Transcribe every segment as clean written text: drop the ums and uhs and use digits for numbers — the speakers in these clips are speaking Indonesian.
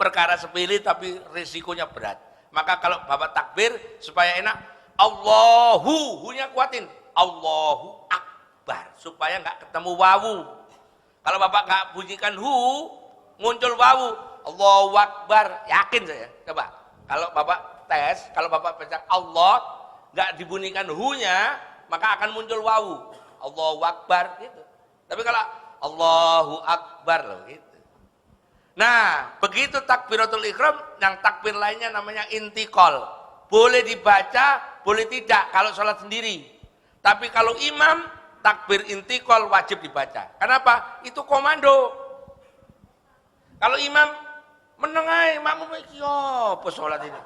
perkara sepele tapi risikonya berat. Maka kalau Bapak takbir supaya enak, Allahu, hu-nya kuatin, Allahu Akbar, supaya nggak ketemu wawu. Kalau Bapak nggak bunyikan hu, muncul wawu, Allahu Akbar, yakin saya. Coba, kalau Bapak tes, kalau Bapak baca Allah, nggak dibunyikan hu-nya, maka akan muncul wawu, Allahu Akbar gitu. Tapi kalau Allahu Akbar loh gitu. Nah, begitu takbiratul ihram, yang takbir lainnya namanya intikal. Boleh dibaca, boleh tidak kalau sholat sendiri. Tapi kalau imam, takbir intikal wajib dibaca. Kenapa? Itu komando. Kalau imam menengai, makmum iki apa sholat ini?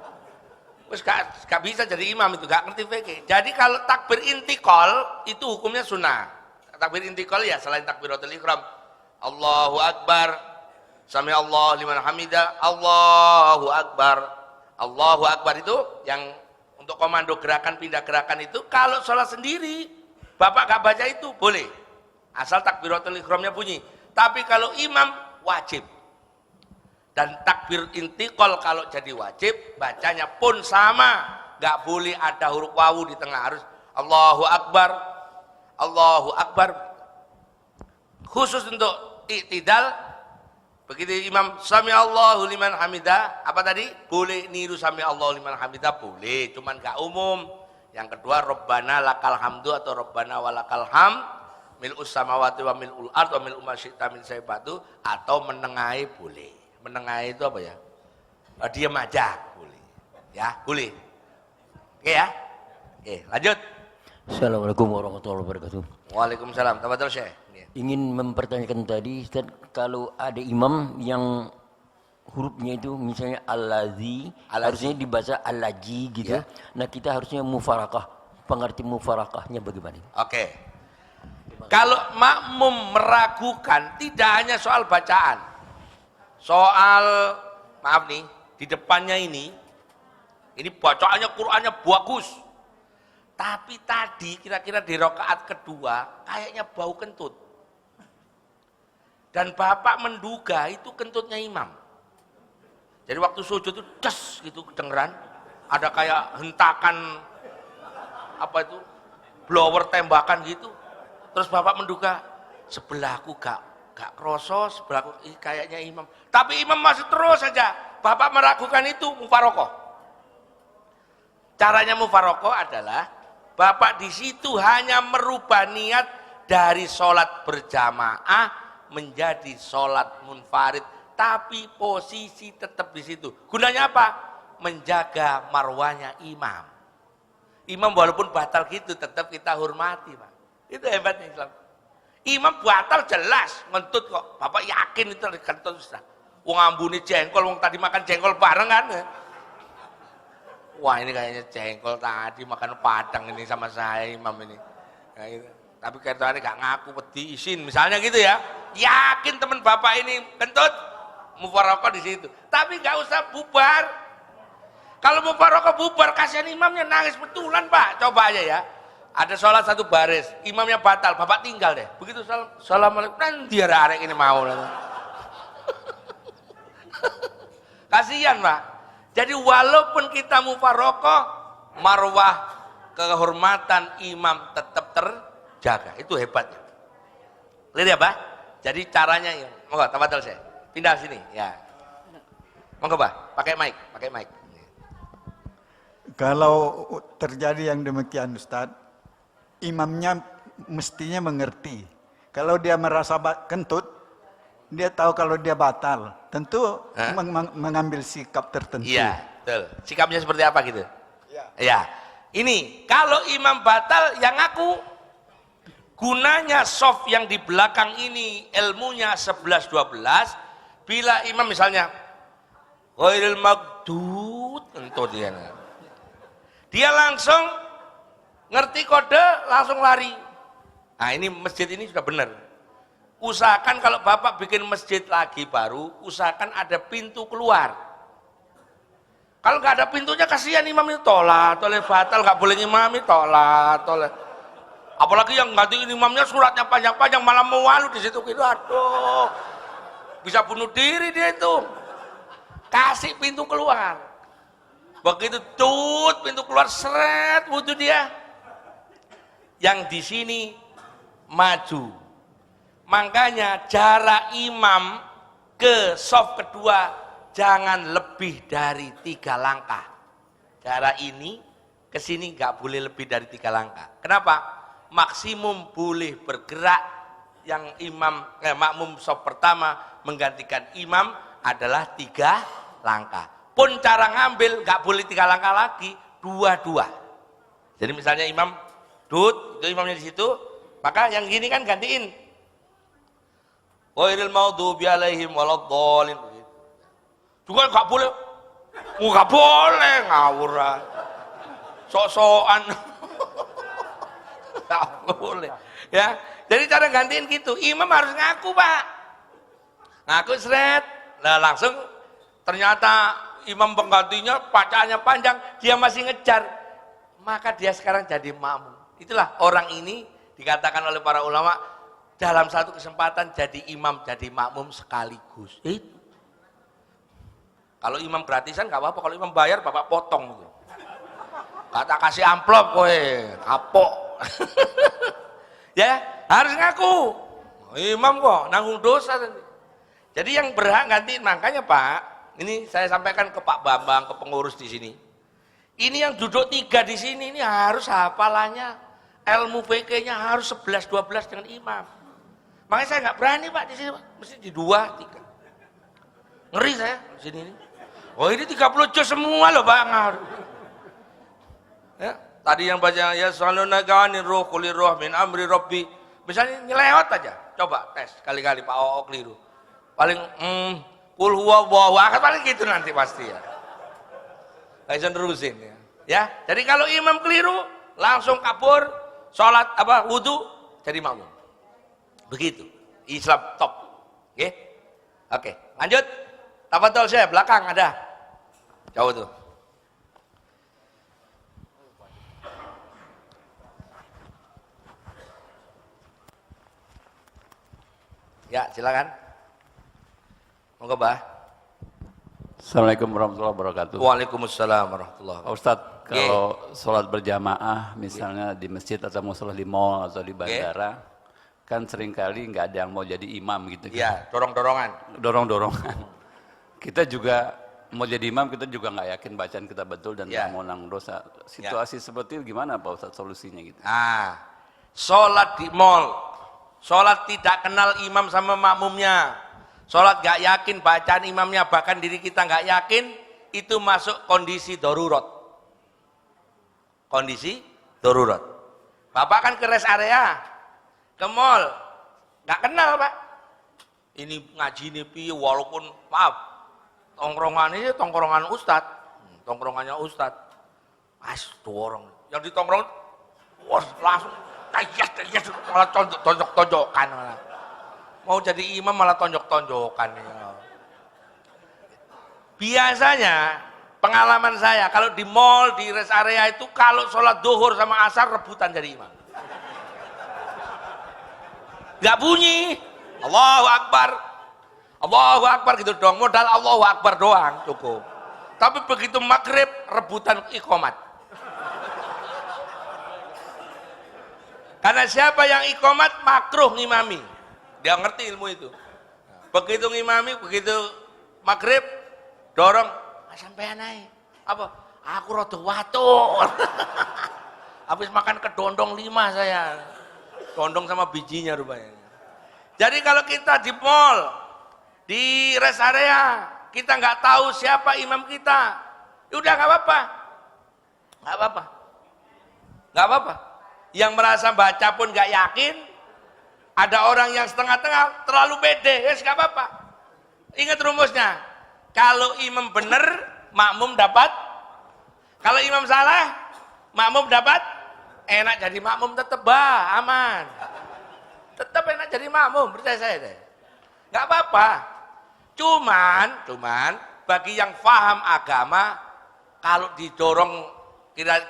Wes gak bisa jadi imam itu, gak ngerti fikih. Jadi kalau takbir intikal itu hukumnya sunnah. Takbir intikal ya selain takbiratul ihram, Allahu Akbar, Sami Allah liman hamidah, Allahu Akbar. Allahu Akbar itu yang untuk komando gerakan, pindah gerakan itu kalau sholat sendiri, Bapak gak baca itu boleh. Asal takbiratul ihramnya bunyi. Tapi kalau imam wajib. Dan takbir intikal kalau jadi wajib, bacanya pun sama. Gak boleh ada huruf wawu di tengah, harus Allahu Akbar. Allahu Akbar. Khusus untuk iktidal, begitu imam sami Allahu liman hamidah, apa tadi? Boleh niru sami Allahu liman hamidah, boleh, cuman gak umum. Yang kedua, Rabbana lakal hamdu atau Rabbana walakal ham, mil'us samawati wa mil'ul ard wa mil'u ma syi'ta min saybatu, atau menengahi boleh. Menengahi itu apa ya? Diam aja boleh. Ya, boleh. Oke ya? Oke, lanjut. Assalamualaikum warahmatullahi wabarakatuh. Waalaikumsalam. Tafadhol Syekh. Ingin mempertanyakan tadi, Ustaz, kalau ada imam yang hurufnya itu misalnya al-ladzi, harusnya dibaca al-laji gitu. Ya. Nah, kita harusnya mufarakah. Pengerti mufarakahnya bagaimana? Oke. Kalau makmum meragukan, tidak hanya soal bacaan. Soal, maaf nih, di depannya ini bacaannya Qur'annya bagus. Tapi tadi kira-kira di rakaat kedua kayaknya bau kentut. Dan Bapak menduga itu kentutnya imam. Jadi waktu sujud itu des gitu kedengeran, ada kayak hentakan apa itu, blower tembakan gitu. Terus Bapak menduga sebelahku gak kroso, sebelahku kayaknya imam. Tapi imam masih terus saja. Bapak meragukan itu, mufarokoh. Caranya mufarokoh adalah Bapak di situ hanya merubah niat dari sholat berjamaah menjadi sholat munfarid, tapi posisi tetap di situ. Gunanya apa? Menjaga marwahnya imam. Imam walaupun batal gitu, tetap kita hormati, Pak. Itu hebatnya Islam. Imam batal jelas, ngentut kok. Bapak yakin itu kentut sudah. Wong ambune jengkol, wong tadi makan jengkol bareng kan? Wah ini kayaknya jengkol tadi makan padang ini sama saya imam ini. Nah, gitu. Tapi kayaknya gak ngaku peti isin misalnya gitu ya. Yakin teman Bapak ini kentut, mufarokoh di situ. Tapi gak usah bubar. Kalau mufarokoh bubar, kasihan imamnya nangis betulan Pak. Coba aja ya. Ada sholat satu baris, imamnya batal, Bapak tinggal deh. Begitu assalamualaikum, nanti ada arek ini mau. Kasihan Pak. Jadi walaupun kita mufarokoh, marwah kehormatan imam tetap terjaga. Itu hebatnya. Lihat ya Pak. Jadi caranya ya. Monggo, tafadhol saya. Pindah sini ya. Monggo Pak, pakai mic. Kalau terjadi yang demikian Ustaz, imamnya mestinya mengerti. Kalau dia merasa kentut, dia tahu kalau dia batal. Tentu mengambil sikap tertentu. Iya, betul. Sikapnya seperti apa gitu? Ya. Ini kalau imam batal yang ngaku, gunanya soft yang di belakang ini ilmunya 11-12. Bila imam misalnya ghairil maghdud, tentu dia langsung ngerti kode, langsung lari. Nah ini masjid ini sudah benar. Usahakan kalau Bapak bikin masjid lagi baru, usahakan ada pintu keluar. Kalau nggak ada pintunya kasihan imam itu tolak batal, nggak boleh ngimami tolak. Apalagi yang gantiin imamnya suratnya panjang-panjang malah mewalu di situ gitu. Aduh, bisa bunuh diri dia itu. kasih pintu keluar. Begitu tut pintu keluar, seret wudhu dia. Yang di sini maju. Makanya jarak imam ke shaf kedua jangan lebih dari 3 langkah. Jarak ini ke sini nggak boleh lebih dari 3 langkah. Kenapa? Maksimum boleh bergerak yang makmum shaf pertama menggantikan imam adalah 3 langkah. Pun cara ngambil nggak boleh 3 langkah lagi, 2-2. Jadi misalnya imam dud, itu imamnya di situ, maka yang gini kan gantiin. Ghairil maghdubi alaihim waladdallin. Juga nggak boleh, nggak boleh ngawur. Sok-sokan. Nggak boleh. Ya, jadi cara gantiin gitu. Imam harus ngaku, Pak. Ngaku seret. Nah, langsung ternyata imam penggantinya bacaannya panjang, dia masih ngejar. Maka dia sekarang jadi makmum. Itulah orang ini dikatakan oleh para ulama dalam satu kesempatan jadi imam, jadi makmum sekaligus. Itu. Kalau imam gratisan nggak apa-apa, kalau imam bayar bapak potong gitu. Kata kasih amplop kowe, kapok. Ya, harus ngaku. Imam kok nanggung dosa. Jadi yang berhak gantiin, makanya Pak, ini saya sampaikan ke Pak Bambang, ke pengurus di sini. Ini yang duduk 3 di sini ini harus hafalannya, ilmu fikihnya harus 11-12 dengan imam. Makanya saya nggak berani Pak di sini, Pak. Mesti di 2-3. Ngeri saya di sini. Oh ini 30 juz semua loh Pak. Ya, tadi yang baca ya saluna gani ruh kulir ruh min amri rabbi. Misalnya nyelewat aja. Coba tes kali-kali Pak Oo keliru. Paling kul huwallahu ahad paling gitu nanti pasti ya. Langsung terusin ya. Ya, jadi kalau imam keliru langsung kabur, sholat wudu jadi makmum. Begitu. Islam top. Oke? Oke, lanjut. Tafadhol saya belakang ada. Jauh tuh. Ya, silakan. Monggo, Mbah. Assalamualaikum warahmatullahi wabarakatuh. Waalaikumsalam warahmatullahi Pak Ustadz, kalau sholat berjamaah misalnya di masjid atau musola di mall atau di bandara, kan seringkali nggak ada yang mau jadi imam gitu. Iya, dorong-dorongan. Dorong-dorongan. Kita juga mau jadi imam, kita juga nggak yakin bacaan kita betul dan nggak mau nanggung dosa. Situasi seperti itu gimana Pak Ustadz solusinya gitu? Sholat di mall, sholat tidak kenal imam sama makmumnya, sholat gak yakin bacaan imamnya, bahkan diri kita gak yakin, itu masuk kondisi darurat. Kondisi darurat. Bapak kan ke rest area, ke mall, gak kenal Pak. Ini ngaji ini piye, walaupun maaf, tongkrongan ini tongkrongan ustadz, tongkrongannya ustadz. Dorong. Yang di tongkrong, wah langsung tayas, malah tonjok-tonjokan malah. Mau jadi imam malah tonjok-tonjokan. Ya. Biasanya pengalaman saya kalau di mall, di rest area itu kalau sholat duhur sama asar rebutan jadi imam. Gak bunyi, Allahu Akbar gitu doang, modal Allahu Akbar doang cukup. Tapi begitu maghrib rebutan iqomat. Karena siapa yang iqomat makruh ngimami, dia ngerti ilmu itu. Begitu ngimami, begitu maghrib dorong, sampean naik. Apa? Aku rada watuk. Habis makan kedondong 5 saya. Condong sama bijinya rupanya. Jadi kalau kita di mall, di rest area, kita nggak tahu siapa imam kita, udah nggak apa-apa, nggak apa-apa. Yang merasa baca pun nggak yakin, ada orang yang setengah-tengah terlalu pede, ya nggak apa-apa. Ingat rumusnya, kalau imam benar, makmum dapat. Kalau imam salah, makmum dapat. Enak jadi makmum tetap aman. Tetap enak jadi makmum, percaya saya deh. Nggak apa-apa. Cuman bagi yang paham agama, kalau didorong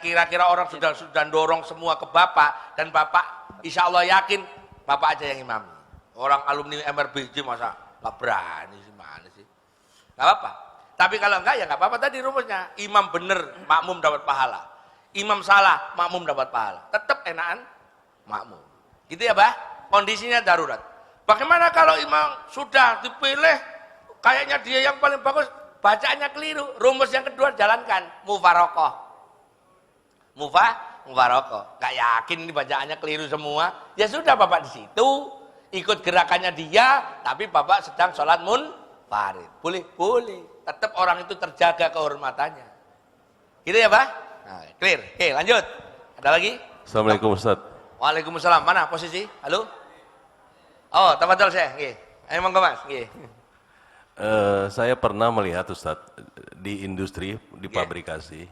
kira-kira orang sudah dorong semua ke bapak, dan bapak insya Allah yakin bapak aja yang imam. Orang alumni MRBJ masa nggak berani sih, mana sih? Nggak apa-apa. Tapi kalau enggak ya enggak apa-apa tadi rumusnya. Imam bener, makmum dapat pahala. Imam salah, makmum dapat pahala. Tetap enakan makmum. Gitu ya, Bah? Kondisinya darurat. Bagaimana kalau imam sudah dipilih, kayaknya dia yang paling bagus, bacaannya keliru. Rumus yang kedua jalankan, mufarokoh. Mufarokoh. Gak yakin ini bacaannya keliru semua. Ya sudah Bapak di situ, ikut gerakannya dia, tapi Bapak sedang sholat munfarid. Boleh, boleh. Tetap orang itu terjaga kehormatannya. Gitu ya, Pak? Nah, clear. Oke, lanjut. Ada lagi? Assalamualaikum Ustaz. Waalaikumsalam. Mana posisi? Halo? Oh, tafadhol Syekh. Nggih. Ayo monggo Mas. Nggih. Saya pernah melihat Ustaz di industri, di Yeah. pabrikasi,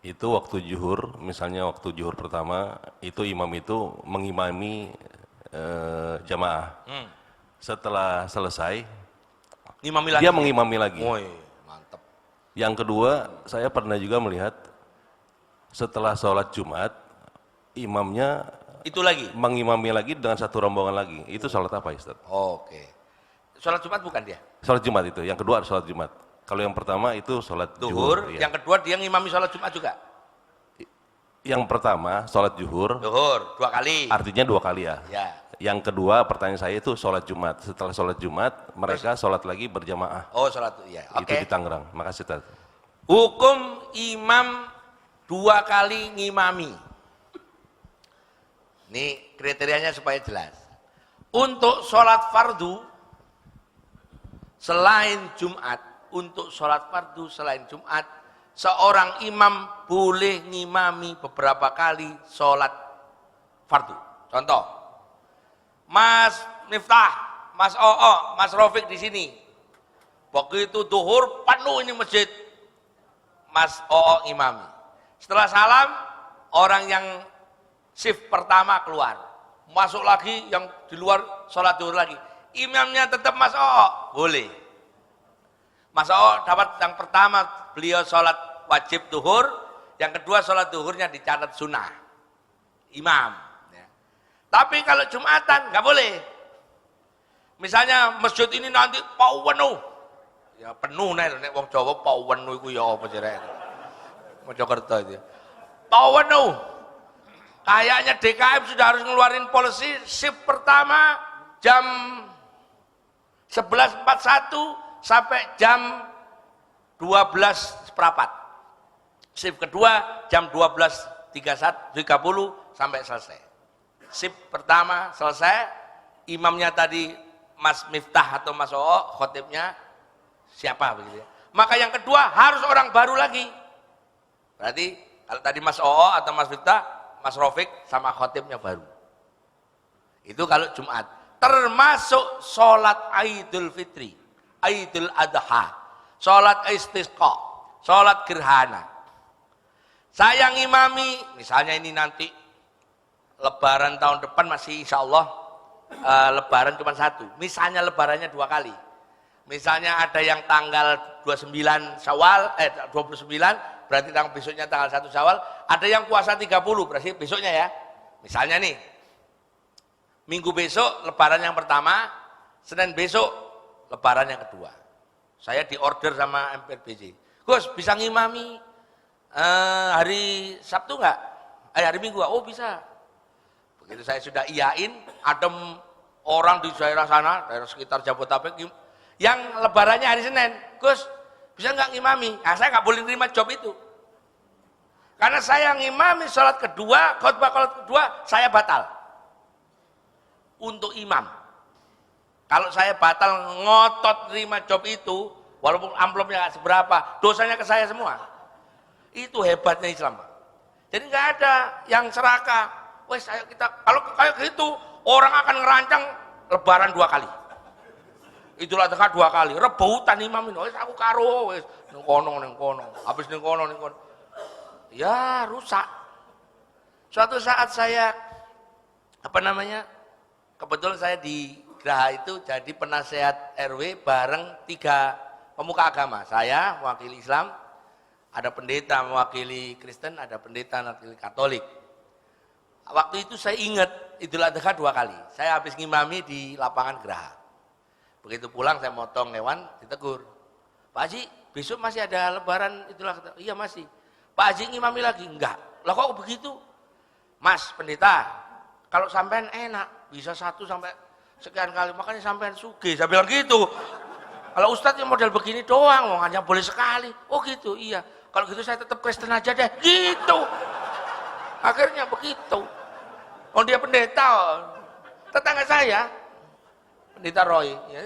itu waktu zuhur, misalnya waktu zuhur pertama, itu imam itu mengimami jamaah. Setelah selesai, Ngimami lagi. dia mengimami lagi. Woi, mantap. Yang kedua, saya pernah juga melihat setelah sholat Jumat, imamnya Itu lagi. mengimami lagi dengan satu rombongan lagi. Itu sholat apa Ustaz? Oke. Sholat Jumat bukan dia? Sholat Jumat itu, yang kedua sholat Jumat. Kalau yang pertama itu sholat Zuhur. zuhur. Iya. Yang kedua dia ngimami sholat Jumat juga? Yang pertama sholat zuhur, Zuhur, 2 kali. artinya 2 kali ya. Ya. Yang kedua pertanyaan saya itu sholat Jumat. Setelah sholat Jumat, mereka sholat lagi berjamaah. Oh, sholat ya. Itu Oke. di Tangerang. Makasih Ustaz. Hukum imam 2 kali ngimami. Ini kriterianya supaya jelas. Untuk sholat fardu selain Jumat, untuk sholat fardu selain Jumat, seorang imam boleh ngimami beberapa kali sholat fardu. Contoh, Mas Miftah, Mas Oo, Mas Rafiq di sini. Begitu duhur penuh ini masjid. Mas Oo ngimami. Setelah salam, orang yang shift pertama keluar. Masuk lagi yang di luar sholat duhur lagi. Imamnya tetap Mas Oo, boleh. Mas Oo dapat yang pertama beliau sholat wajib duhur, yang kedua sholat duhurnya dicatat sunnah. Imam. Ya. Tapi kalau Jumatan nggak boleh. Misalnya masjid ini nanti penuh. Ya penuh nek wong Jawa penuh iku ya apa jere. Mojokerto itu. Penuh. Kayaknya DKM sudah harus ngeluarin polisi shift pertama jam 11.41 sampai jam 12.seperempat. Shift kedua jam 12.30 sampai selesai. Shift pertama selesai, imamnya tadi Mas Miftah atau Mas Oo, khotibnya siapa begitu ya. Maka yang kedua harus orang baru lagi. Berarti kalau tadi Mas Oo atau Mas Miftah, Mas Rafiq sama khotibnya baru. Itu kalau Jumat. Termasuk sholat Idul Fitri, Idul Adha, sholat istisqa, sholat gerhana. Saya ngimami, misalnya ini nanti Lebaran tahun depan masih insya Allah Lebaran cuma 1. Misalnya Lebarannya 2 kali. Misalnya ada yang tanggal 29 Syawal, 29 berarti tanggal besoknya tanggal 1 Syawal. Ada yang puasa 30 berarti besoknya ya. Misalnya nih, Minggu besok Lebaran yang pertama, Senin besok Lebaran yang kedua. Saya diorder sama MPRBJ. Gus bisa ngimami hari Sabtu nggak? Hari Minggu? Oh bisa. Begitu saya sudah iyain, ada orang di daerah sana, daerah sekitar Jabodetabek, yang lebarannya hari Senin. Gus, bisa nggak ngimami? Nah, saya nggak boleh terima job itu. Karena saya ngimami sholat kedua, khutbah kedua, saya batal. Untuk imam. Kalau saya batal ngotot terima job itu, walaupun amplopnya nggak seberapa, dosanya ke saya semua. Itu hebatnya Islam, Pak. Jadi nggak ada yang serakah. Wes ayo kita, kalau kayak gitu orang akan ngerancang Lebaran 2 kali. Itulah Adha 2 kali. Rebutan imam ini. Wes aku karo wes ning kono. Habis ning kono. Ya rusak. Suatu saat saya kebetulan saya di Geraha itu jadi penasehat RW bareng 3 pemuka agama. Saya mewakili Islam, ada pendeta mewakili Kristen, ada pendeta mewakili Katolik. Waktu itu saya ingat Idul Adha 2 kali. Saya habis ngimami di lapangan Geraha. Begitu pulang saya motong hewan, ditegur. Pak Haji, besok masih ada lebaran itulah. Iya masih. Pak Haji ngimami lagi? Enggak. Lah kok begitu? Mas pendeta, kalau sampean enak, bisa 1 sampai sekian kali, makanya sampean sugih. Saya bilang gitu. Kalau Ustadz yang model begini doang, hanya boleh sekali. Oh gitu, iya. Kalau gitu saya tetap Kristen aja deh. Gitu. Akhirnya begitu. Oh dia pendeta, tetangga saya, pendeta Roy. Ya,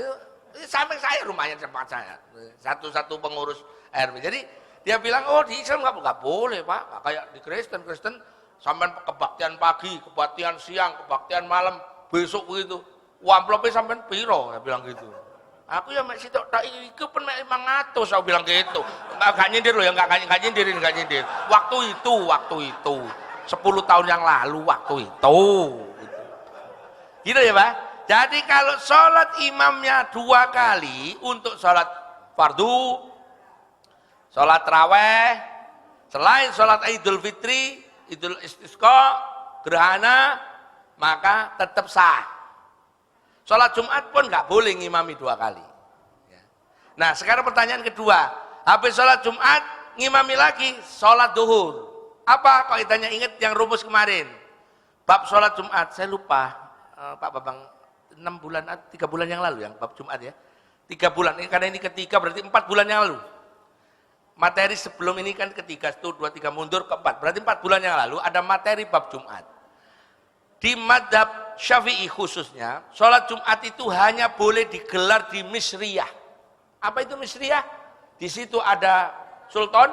samping saya rumahnya tempat saya. Satu-satu pengurus RW. Jadi dia bilang, oh di Islam nggak boleh Pak. Nggak kayak di Kristen sampai kebaktian pagi, kebaktian siang, kebaktian malam, besok begitu. Amplopnya sampai piro, saya bilang gitu. Aku ya mek sitok tak iku pun mek 500, saya bilang gitu. Enggak nyindir loh ya, enggak nyindir. Waktu itu 10 tahun yang lalu waktu itu. Gitu ya, Pak. Jadi kalau sholat imamnya 2 kali untuk sholat fardu, sholat raweh, selain sholat Idul Fitri, Idul Istisqa, gerhana, maka tetap sah. Sholat Jumat pun nggak boleh ngimami 2 kali. Nah sekarang pertanyaan kedua, habis sholat Jumat ngimami lagi sholat duhur. Apa kaidahnya? Ingat yang rumus kemarin, bab sholat Jumat, saya lupa Pak Babang, 3 bulan yang lalu yang bab Jumat ya, 3 bulan, karena ini ketiga berarti 4 bulan yang lalu. Materi sebelum ini kan ketiga, 1, 2, 3 mundur ke 4, berarti 4 bulan yang lalu ada materi bab Jumat. Di madhab Syafi'i khususnya, sholat Jumat itu hanya boleh digelar di misriyah. Apa itu misriyah? Di situ ada sultan,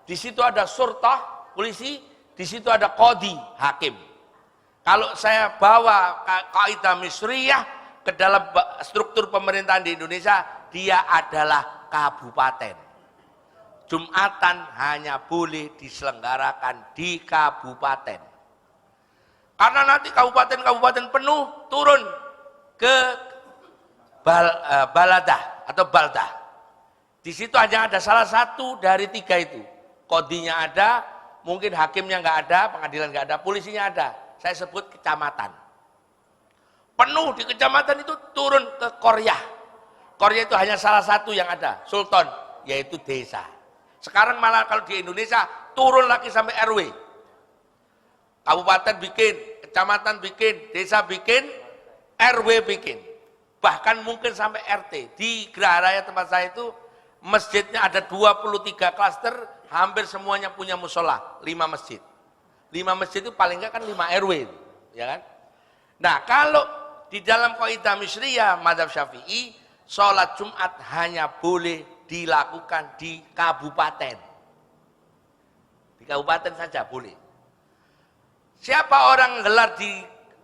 di situ ada surtah, polisi, di situ ada qadi, hakim. Kalau saya bawa kaidah misriyah ke dalam struktur pemerintahan di Indonesia, dia adalah kabupaten. Jumatan hanya boleh diselenggarakan di kabupaten. Karena nanti kabupaten-kabupaten penuh turun ke baladah atau baldah. Di situ hanya ada salah satu dari 3 itu. Qadinya ada, mungkin hakimnya nggak ada, pengadilan nggak ada, polisinya ada. Saya sebut kecamatan. Penuh di kecamatan itu turun ke Koryah. Koryah itu hanya salah satu yang ada, sultan, yaitu desa. Sekarang malah kalau di Indonesia turun lagi sampai RW. Kabupaten bikin, kecamatan bikin, desa bikin, RW bikin. Bahkan mungkin sampai RT. Di Geraha Raya tempat saya itu masjidnya ada 23 klaster, hampir semuanya punya musola, 5 masjid. 5 masjid itu paling enggak kan 5 RW, ya kan? Nah, kalau di dalam kaidah misriyah mazhab Syafi'i, sholat Jumat hanya boleh dilakukan di kabupaten. Di kabupaten saja boleh. Siapa orang gelar di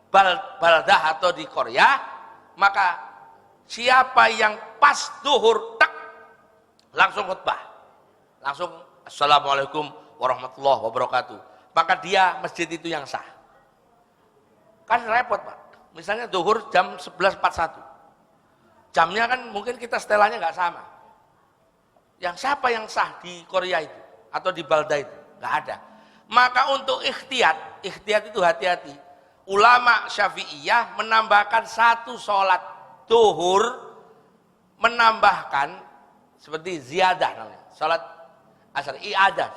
baldah atau di Korea, maka siapa yang pas duhur tak langsung khutbah, langsung assalamualaikum warahmatullahi wabarakatuh, maka dia masjid itu yang sah. Kan repot Pak, misalnya duhur jam 11.41, jamnya kan mungkin kita setelannya nggak sama. Yang siapa yang sah di Korea itu atau di baldah itu? Nggak ada. Maka untuk ikhtiyat itu hati-hati. Ulama Syafi'iyah menambahkan 1 sholat duhur, menambahkan seperti ziyadah namanya, sholat asar iadah,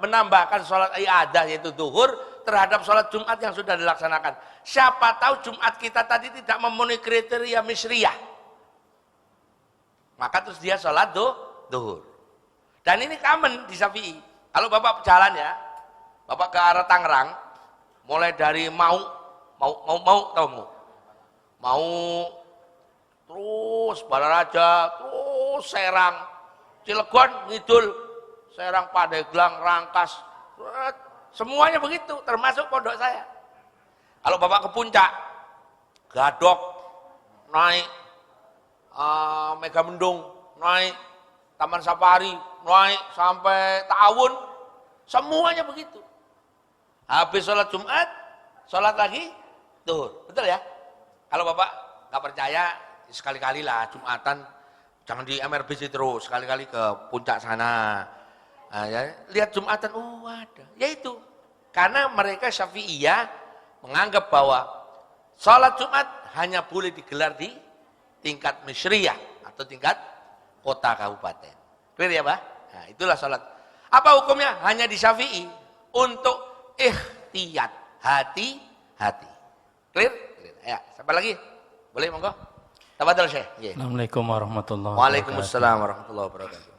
menambahkan sholat iadah yaitu duhur terhadap sholat Jumat yang sudah dilaksanakan. Siapa tahu Jumat kita tadi tidak memenuhi kriteria misriyah, maka terus dia sholat duhur. Dan ini common di Syafi'i. Kalau Bapak jalan ya, Bapak ke arah Tangerang, mulai dari mau terus Balaraja, terus Serang, Cilegon, Ngidul, Serang, Pandeglang, Rangkas, semuanya begitu, termasuk pondok saya. Kalau Bapak ke Puncak, Gadok, naik, Megamendung, naik, Taman Safari, naik sampai Ta'awun, semuanya begitu. Habis sholat Jumat, sholat lagi duhur, betul ya? Kalau Bapak nggak percaya, sekali-kali lah Jumatan, jangan di MRBC terus, sekali-kali ke Puncak sana. Nah, ya, lihat Jumatan, oh ada, ya itu. Karena mereka Syafi'iyah menganggap bahwa sholat Jumat hanya boleh digelar di tingkat misriyah atau tingkat kota kabupaten. Clear ya, Pak? Nah, itulah sholat. Apa hukumnya? Hanya di Syafi'i untuk ikhtiyat, hati-hati. Clear? Clear. Ya, siapa lagi? Boleh monggo? Tafadhol Syekh. Yeah. Assalamualaikum warahmatullahi wabarakatuh. Waalaikumsalam warahmatullahi wabarakatuh.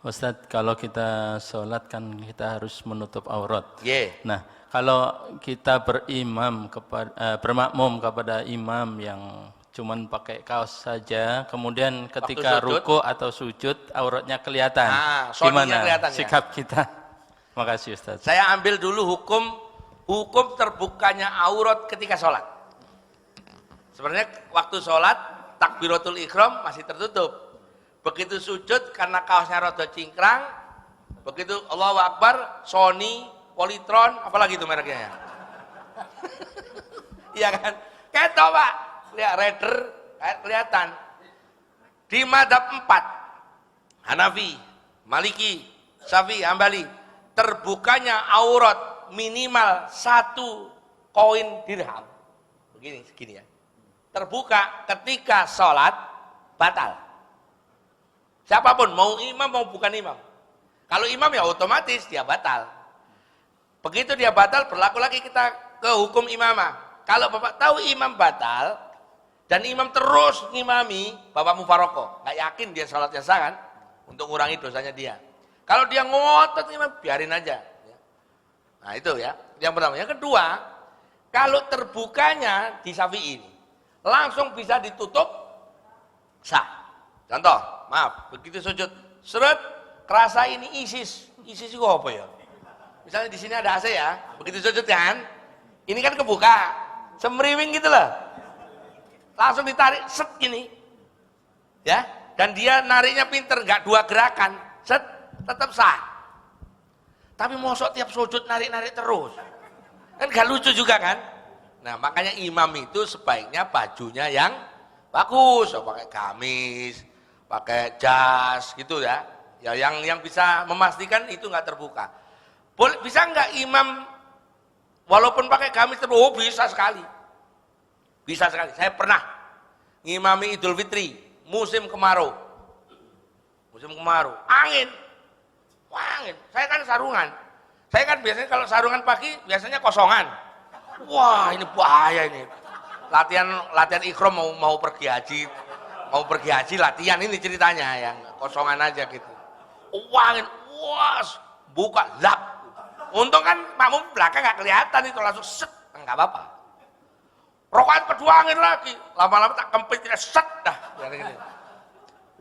Ustadz, kalau kita sholat kan kita harus menutup aurat. Yeah. Nah, kalau kita bermakmum kepada imam yang cuman pakai kaos saja, kemudian ketika sujud, ruku atau sujud auratnya kelihatan. Soninya Gimana kelihatan, ya? sikap kita? Makasih Ustadz. Saya ambil dulu hukum terbukanya aurat ketika sholat. Sebenarnya waktu sholat takbiratul ihram masih tertutup. Begitu sujud karena kaosnya rada cingkrang, begitu Allahu Akbar, Sony, Polytron, apalagi itu mereknya ya. Iya kan? Ketok Pak, lihat Raider, kelihatan. Di madhab 4, Hanafi, Maliki, Syafi'i, Hambali, terbukanya aurat minimal 1 koin dirham. Begini, segini ya. Terbuka ketika sholat batal. Siapapun, mau imam mau bukan imam. Kalau imam ya otomatis dia batal. Begitu dia batal, berlaku lagi kita ke hukum imamah. Kalau Bapak tahu imam batal, dan imam terus ngimami, Bapak mufarokoh. Nggak yakin dia sholatnya sah kan? Untuk ngurangi dosanya dia. Kalau dia ngotot imam, biarin aja. Nah itu ya, yang pertama. Yang kedua, kalau terbukanya di Syafi'i ini, langsung bisa ditutup, sah. Contoh, maaf, begitu sujud, seret, kerasa ini ISIS itu apa ya? Misalnya di sini ada AC ya, begitu sujud kan, ini kan kebuka, semriwing gitu loh, langsung ditarik, set ini, ya, dan dia nariknya pinter, nggak 2 gerakan, set, tetap sah. Tapi mosok tiap sujud narik-narik terus, kan gak lucu juga kan? Nah makanya imam itu sebaiknya bajunya yang bagus, pakai gamis, pakai jas gitu ya. Ya yang bisa memastikan itu nggak terbuka. Boleh, bisa nggak imam walaupun pakai gamis terus? Oh bisa sekali. Bisa sekali. Saya pernah ngimami Idul Fitri musim kemarau. Musim kemarau, angin. Wah, angin. Saya kan sarungan. Saya kan biasanya kalau sarungan pagi biasanya kosongan. Wah, ini bahaya ini. Latihan ikhram mau pergi haji. Mau pergi haji latihan ini ceritanya yang kosongan aja gitu. Uangin, was, buka, lap. Untung kan makmum belakang nggak kelihatan itu langsung set, nggak apa-apa. Rokaat kedua angin lagi, lama-lama tak kempit set dah.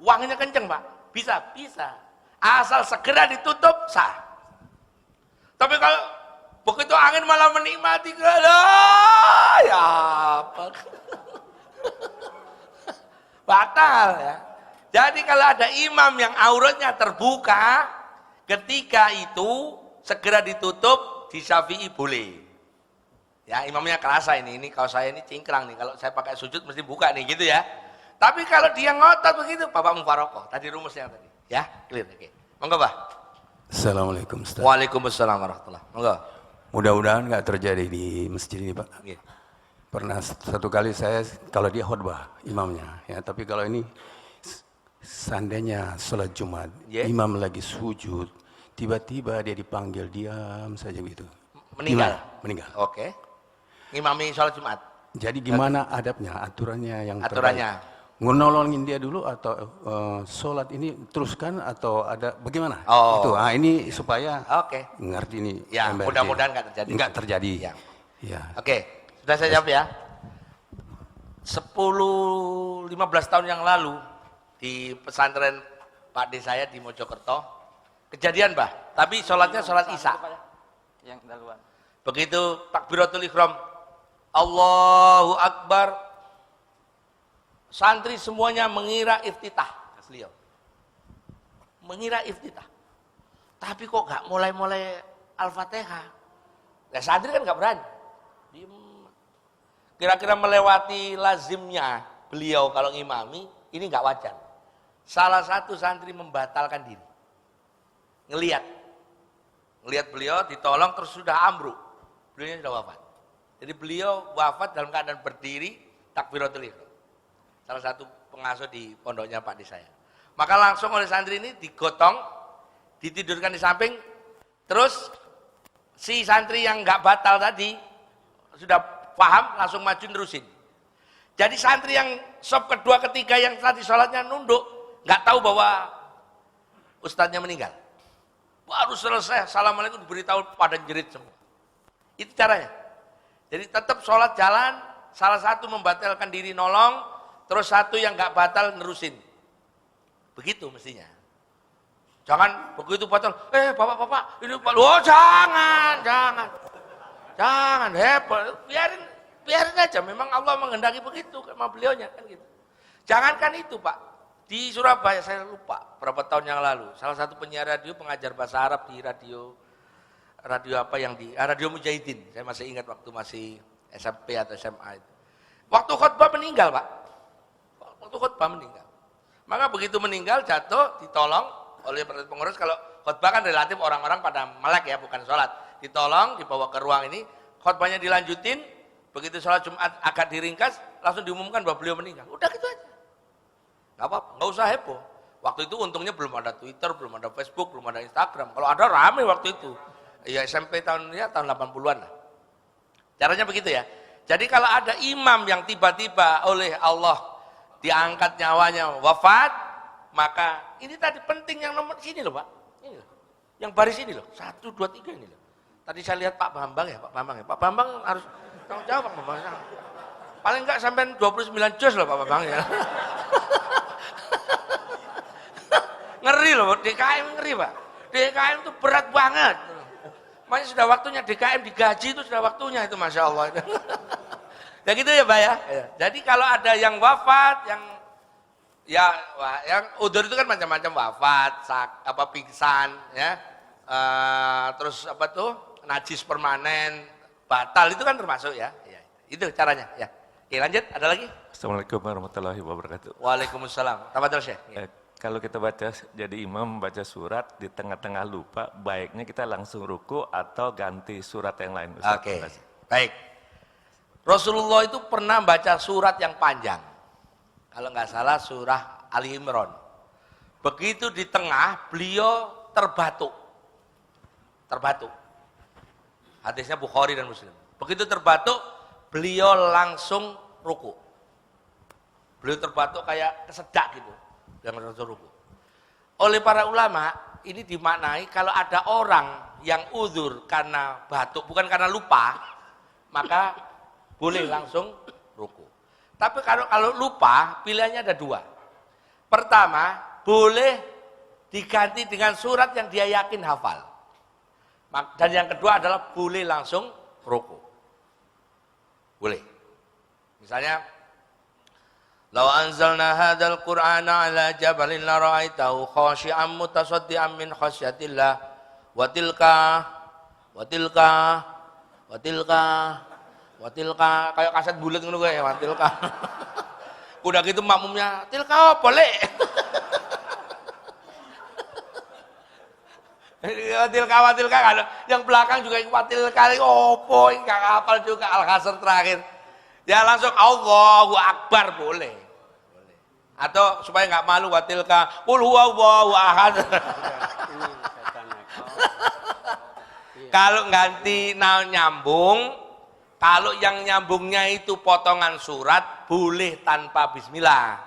Uangnya kenceng Pak, bisa. Asal segera ditutup sah. Tapi kalau begitu angin malah menikmati, ya apa? Batal ya. Jadi kalau ada imam yang auratnya terbuka, ketika itu segera ditutup, di Syafi'i boleh. Ya, imamnya kerasa ini kalau saya ini cingkrang nih, kalau saya pakai sujud mesti buka nih gitu ya. Tapi kalau dia ngotot begitu, Bapak mufarokoh. Tadi rumusnya tadi. Ya, clear. Oke. Monggo, Pak. Assalamualaikum Ustaz. Waalaikumsalam warahmatullahi wabarakatuh. Monggo. Mudah-mudahan nggak terjadi di masjid ini Pak. Nggih. Pernah satu kali saya, kalau dia khutbah imamnya, ya. Tapi kalau ini seandainya sholat Jumat, imam lagi sujud, tiba-tiba dia dipanggil diam saja gitu. Meninggal. Meninggal. Oke. Ngimami sholat Jumat. Jadi gimana adabnya, aturannya yang Aturannya. terbaik? Nolongin dia dulu atau sholat ini teruskan atau ada bagaimana? Oh. Itu, ini supaya Oke. ngerti ini. Ya, MBRT. mudah-mudahan nggak terjadi. Nggak terjadi. Ya. Ya. Oke, sudah saya jawab ya. 10-15 tahun yang lalu di pesantren Pak D saya di Mojokerto, kejadian Bah, tapi sholatnya sholat Isya. Begitu takbiratul ihram, Allahu Akbar, santri semuanya mengira iftitah, beliau mengira iftitah, tapi kok nggak mulai Al-Fatihah. Nah, santri kan nggak berani, kira-kira melewati lazimnya beliau kalau ngimami, ini nggak wajar. Salah satu santri membatalkan diri, ngelihat beliau ditolong terus sudah ambruk, beliau sudah wafat. Jadi beliau wafat dalam keadaan berdiri takbiratul ihram. Salah satu pengasuh di pondoknya Pak di saya. Maka langsung oleh santri ini digotong, ditidurkan di samping, terus si santri yang nggak batal tadi sudah paham, langsung maju nerusin. Jadi santri yang sop kedua ketiga yang tadi sholatnya nunduk, nggak tahu bahwa ustadznya meninggal. Baru selesai, assalamualaikum, diberitahu pada jerit semua. Itu caranya. Jadi tetap sholat jalan, salah satu membatalkan diri nolong, terus satu yang nggak batal nerusin. Begitu mestinya. Jangan begitu batal, bapak-bapak, ini oh jangan hebat, biarin aja. Memang Allah menghendaki begitu sama beliaunya kan gitu. Jangankan itu Pak, di Surabaya saya lupa berapa tahun yang lalu, salah satu penyiar radio pengajar bahasa Arab di radio apa yang di Radio Mujahidin. Saya masih ingat waktu masih SMP atau SMA itu. Waktu khutbah meninggal Pak, waktu khutbah meninggal. Maka begitu meninggal jatuh ditolong oleh pengurus. Kalau khutbah kan relatif orang-orang pada melek ya, bukan sholat. Ditolong, dibawa ke ruang ini, khutbahnya dilanjutin. Begitu sholat Jumat agak diringkas, langsung diumumkan bahwa beliau meninggal. Udah gitu aja. Gak apa-apa, gak usah heboh. Waktu itu untungnya belum ada Twitter, belum ada Facebook, belum ada Instagram. Kalau ada rame waktu itu. Ya SMP tahun 80-an lah. Caranya begitu ya. Jadi kalau ada imam yang tiba-tiba oleh Allah diangkat nyawanya wafat, maka ini tadi penting yang nomor sini loh Pak. Ini loh. Yang baris ini loh. 1, 2, 3 ini loh. Tadi saya lihat Pak Bambang ya. Pak Bambang harus tanggung jawab Pak Bambang. Paling enggak sampai 29 juz loh Pak Bambang ya. Ngeri loh, DKM ngeri Pak. DKM itu berat banget. Makanya sudah waktunya DKM digaji itu sudah waktunya itu Masya Allah. Ya gitu ya Pak ya. Jadi kalau ada yang wafat, yang udzur itu kan macam-macam, wafat, pingsan, ya, terus apa tuh, najis permanen, batal itu kan termasuk ya. Itu caranya ya. Oke lanjut, ada lagi? Assalamualaikum warahmatullahi wabarakatuh. Waalaikumsalam. Tafadhol Syekh. Kalau kita baca, jadi imam baca surat di tengah-tengah lupa, baiknya kita langsung ruku atau ganti surat yang lain. Oke, baik. Rasulullah itu pernah baca surat yang panjang. Kalau nggak salah surah Ali Imran. Begitu di tengah, beliau terbatuk. Terbatuk. Hadisnya Bukhari dan Muslim. Begitu terbatuk, beliau langsung ruku. Beliau terbatuk kayak kesedak gitu. Jangan langsung ruku. Oleh para ulama, ini dimaknai kalau ada orang yang uzur karena batuk, bukan karena lupa, maka boleh langsung ruku. Tapi kalau lupa, pilihannya ada dua. Pertama, boleh diganti dengan surat yang dia yakin hafal. Dan yang kedua adalah boleh langsung ruku. Boleh. Misalnya, "Lau anzalna hadzal Qur'ana 'ala jabalin la ra'aitahu khashi'an mutasaddian min khasyatillah wa tilka kayak kaset bulet ngono kae wa tilka." Udah gitu makmumnya, "Tilka apa, Lek?" Watilka kalau yang belakang juga watilka opo ini gak hafal juga Al-Hasr terakhir. Ya langsung Allahu Akbar boleh. Atau supaya nggak malu watilka qul huwallahu ahad. Kalau ganti nyambung, kalau yang nyambungnya itu potongan surat boleh tanpa bismillah.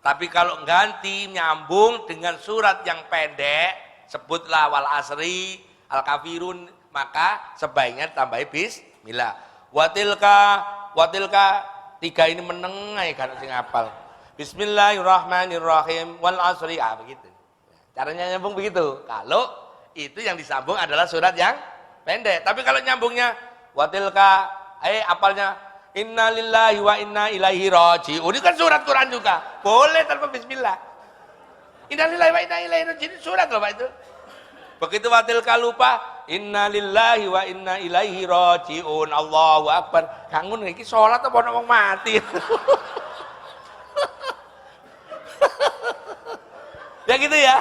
Tapi kalau ganti nyambung dengan surat yang pendek, sebutlah wal asri, al kafirun, maka sebaiknya tambahi bismillah. Watilka tiga ini menengai kan sing hafal. Bismillahirrahmanirrahim wal asri, begitu. Caranya nyambung begitu. Kalau itu yang disambung adalah surat yang pendek. Tapi kalau nyambungnya watilka, apalnya inna lillahi wa inna ilaihi raji'un, ini kan surat Quran juga. Boleh tanpa bismillah. Innalillahi wa inna ilaihi raji'un, surat loh Pak itu. Begitu watilka lupa, innalillahi wa inna ilaihi raji'un, Allahu Akbar. Kangen iki salat apa ana wong mati. Ya gitu ya.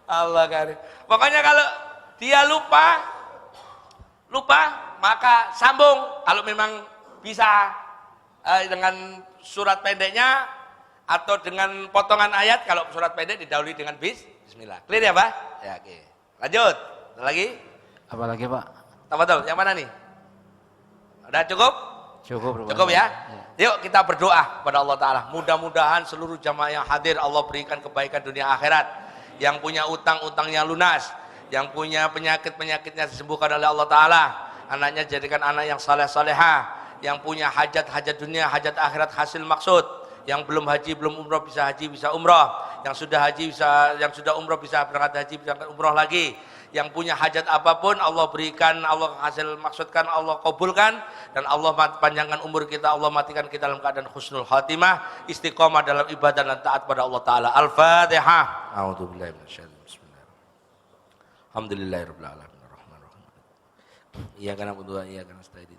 Allah karim. Pokoknya kalau dia lupa maka sambung. Kalau memang bisa dengan surat pendeknya, atau dengan potongan ayat. Kalau surat pendek didahului dengan bismillah. Clear ya Pak? Ya, oke. Lanjut. Ada lagi? Apalagi Pak? Tafadhol. Yang mana nih? Udah cukup? Cukup ya? Yuk kita berdoa kepada Allah Ta'ala. Mudah-mudahan seluruh jamaah yang hadir Allah berikan kebaikan dunia akhirat. Yang punya utang-utangnya lunas. Yang punya penyakit-penyakitnya disembuhkan oleh Allah Ta'ala. Anaknya jadikan anak yang saleh-salehah. Yang punya hajat-hajat dunia, hajat akhirat hasil maksud. Yang belum haji, belum umroh bisa haji, bisa umroh. Yang sudah haji bisa, yang sudah umroh bisa berangkat haji, bisa umroh lagi. Yang punya hajat apapun Allah berikan, Allah hasil maksudkan, Allah kabulkan, dan Allah panjangkan umur kita, Allah matikan kita dalam keadaan husnul khatimah, istiqomah dalam ibadah dan taat pada Allah Ta'ala. Al-Fatihah. A'udzubillahi minasyaitonir rajim. Bismillahirrahmanirrahim. Alhamdulillahirabbil alamin arrahmanirrahim. Iyyaka na'budu wa iyyaka nasta'in.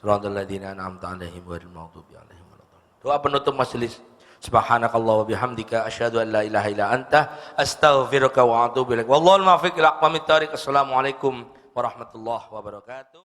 Shiratal ladzina an'amta 'alaihim ghairil maghdubi 'alaihim waladdallin. Doa penutup majelis. Subhanakallah wa bihamdika asyhadu an la ilaha illa anta astaghfiruka wa atubu ilaik. Wallahul muwaffiq ila aqwamit thariq. Assalamualaikum warahmatullahi wabarakatuh.